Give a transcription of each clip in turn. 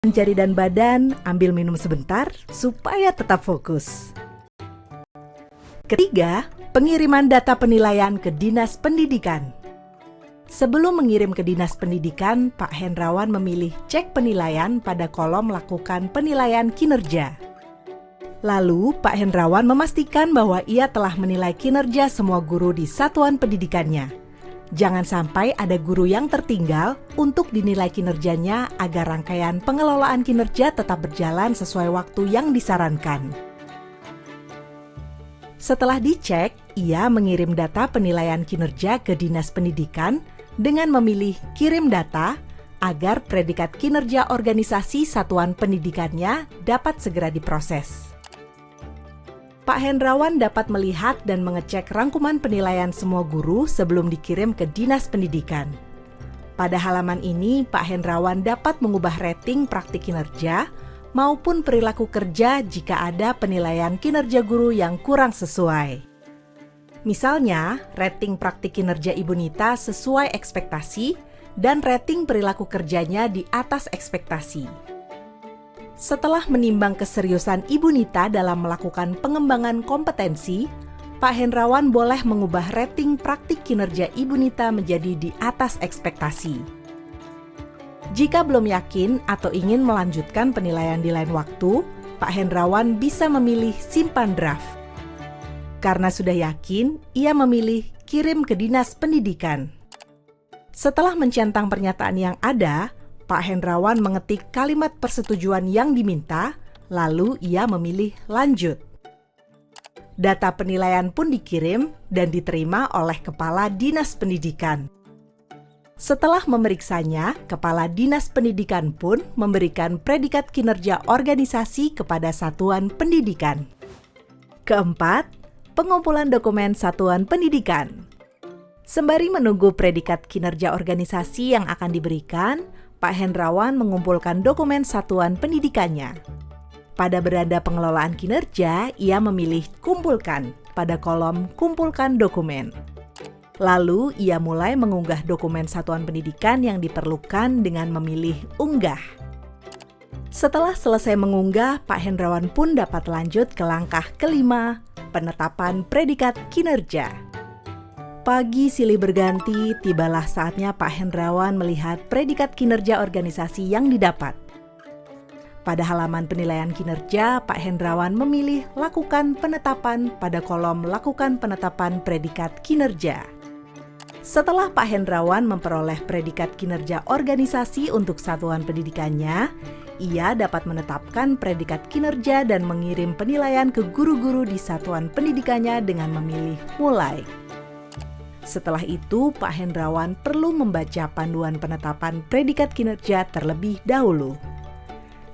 Jari dan badan, ambil minum sebentar supaya tetap fokus. Ketiga, pengiriman data penilaian ke Dinas Pendidikan. Sebelum mengirim ke Dinas Pendidikan, Pak Hendrawan memilih cek penilaian pada kolom lakukan penilaian kinerja. Lalu, Pak Hendrawan memastikan bahwa ia telah menilai kinerja semua guru di satuan pendidikannya. Jangan sampai ada guru yang tertinggal untuk dinilai kinerjanya agar rangkaian pengelolaan kinerja tetap berjalan sesuai waktu yang disarankan. Setelah dicek, ia mengirim data penilaian kinerja ke Dinas Pendidikan dengan memilih kirim data agar predikat kinerja organisasi satuan pendidikannya dapat segera diproses. Pak Hendrawan dapat melihat dan mengecek rangkuman penilaian semua guru sebelum dikirim ke Dinas Pendidikan. Pada halaman ini, Pak Hendrawan dapat mengubah rating praktik kinerja maupun perilaku kerja jika ada penilaian kinerja guru yang kurang sesuai. Misalnya, rating praktik kinerja Ibu Nita sesuai ekspektasi dan rating perilaku kerjanya di atas ekspektasi. Setelah menimbang keseriusan Ibu Nita dalam melakukan pengembangan kompetensi, Pak Hendrawan boleh mengubah rating praktik kinerja Ibu Nita menjadi di atas ekspektasi. Jika belum yakin atau ingin melanjutkan penilaian di lain waktu, Pak Hendrawan bisa memilih simpan draft. Karena sudah yakin, ia memilih kirim ke Dinas Pendidikan. Setelah mencentang pernyataan yang ada, Pak Hendrawan mengetik kalimat persetujuan yang diminta, lalu ia memilih lanjut. Data penilaian pun dikirim dan diterima oleh Kepala Dinas Pendidikan. Setelah memeriksanya, Kepala Dinas Pendidikan pun memberikan predikat kinerja organisasi kepada satuan pendidikan. Keempat, pengumpulan dokumen satuan pendidikan. Sembari menunggu predikat kinerja organisasi yang akan diberikan, Pak Hendrawan mengumpulkan dokumen satuan pendidikannya. Pada beranda pengelolaan kinerja, ia memilih kumpulkan pada kolom kumpulkan dokumen. Lalu, ia mulai mengunggah dokumen satuan pendidikan yang diperlukan dengan memilih unggah. Setelah selesai mengunggah, Pak Hendrawan pun dapat lanjut ke langkah kelima, penetapan predikat kinerja. Pagi silih berganti, tibalah saatnya Pak Hendrawan melihat predikat kinerja organisasi yang didapat. Pada halaman penilaian kinerja, Pak Hendrawan memilih lakukan penetapan pada kolom lakukan penetapan predikat kinerja. Setelah Pak Hendrawan memperoleh predikat kinerja organisasi untuk satuan pendidikannya, ia dapat menetapkan predikat kinerja dan mengirim penilaian ke guru-guru di satuan pendidikannya dengan memilih mulai. Setelah itu, Pak Hendrawan perlu membaca panduan penetapan predikat kinerja terlebih dahulu.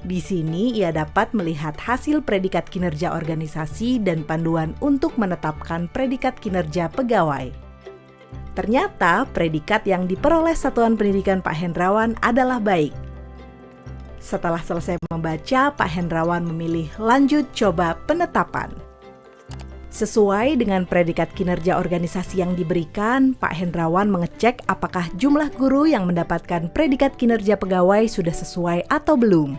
Di sini ia dapat melihat hasil predikat kinerja organisasi dan panduan untuk menetapkan predikat kinerja pegawai. Ternyata predikat yang diperoleh satuan pendidikan Pak Hendrawan adalah baik. Setelah selesai membaca, Pak Hendrawan memilih lanjut coba penetapan. Sesuai dengan predikat kinerja organisasi yang diberikan, Pak Hendrawan mengecek apakah jumlah guru yang mendapatkan predikat kinerja pegawai sudah sesuai atau belum.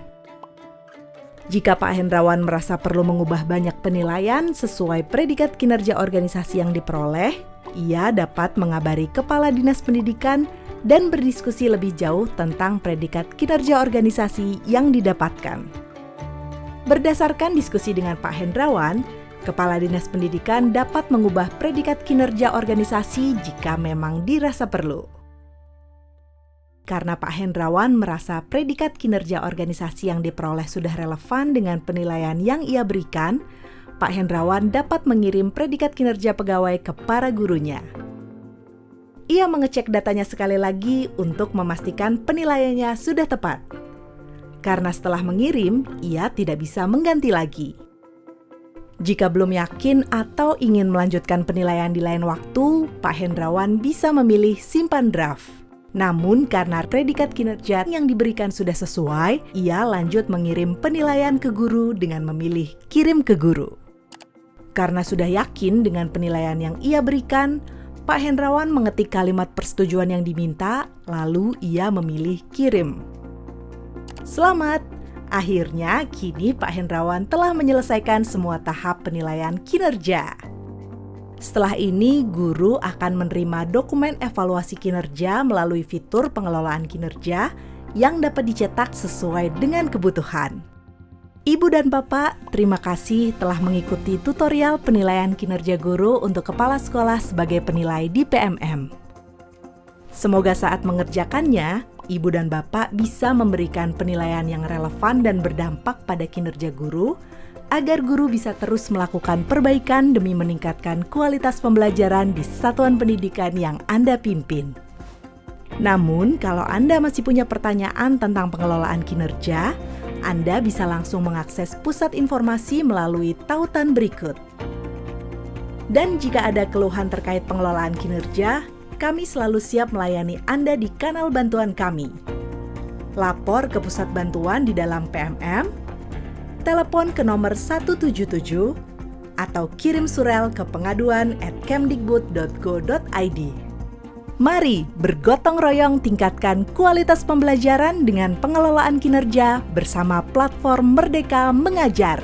Jika Pak Hendrawan merasa perlu mengubah banyak penilaian sesuai predikat kinerja organisasi yang diperoleh, ia dapat mengabari Kepala Dinas Pendidikan dan berdiskusi lebih jauh tentang predikat kinerja organisasi yang didapatkan. Berdasarkan diskusi dengan Pak Hendrawan, Kepala Dinas Pendidikan dapat mengubah predikat kinerja organisasi jika memang dirasa perlu. Karena Pak Hendrawan merasa predikat kinerja organisasi yang diperoleh sudah relevan dengan penilaian yang ia berikan, Pak Hendrawan dapat mengirim predikat kinerja pegawai ke para gurunya. Ia mengecek datanya sekali lagi untuk memastikan penilaiannya sudah tepat. Karena setelah mengirim, ia tidak bisa mengganti lagi. Jika belum yakin atau ingin melanjutkan penilaian di lain waktu, Pak Hendrawan bisa memilih simpan draft. Namun karena predikat kinerja yang diberikan sudah sesuai, ia lanjut mengirim penilaian ke guru dengan memilih kirim ke guru. Karena sudah yakin dengan penilaian yang ia berikan, Pak Hendrawan mengetik kalimat persetujuan yang diminta, lalu ia memilih kirim. Selamat, Akhirnya, kini Pak Hendrawan telah menyelesaikan semua tahap penilaian kinerja. Setelah ini, guru akan menerima dokumen evaluasi kinerja melalui fitur pengelolaan kinerja yang dapat dicetak sesuai dengan kebutuhan. Ibu dan Bapak, terima kasih telah mengikuti tutorial penilaian kinerja guru untuk kepala sekolah sebagai penilai di PMM. Semoga saat mengerjakannya, Ibu dan Bapak bisa memberikan penilaian yang relevan dan berdampak pada kinerja guru, agar guru bisa terus melakukan perbaikan demi meningkatkan kualitas pembelajaran di satuan pendidikan yang Anda pimpin. Namun, kalau Anda masih punya pertanyaan tentang pengelolaan kinerja, Anda bisa langsung mengakses pusat informasi melalui tautan berikut. Dan jika ada keluhan terkait pengelolaan kinerja, kami selalu siap melayani Anda di kanal bantuan kami. Lapor ke pusat bantuan di dalam PMM, telepon ke nomor 177, atau kirim surel ke pengaduan@kemdikbud.go.id. Mari bergotong royong tingkatkan kualitas pembelajaran dengan pengelolaan kinerja bersama platform Merdeka Mengajar.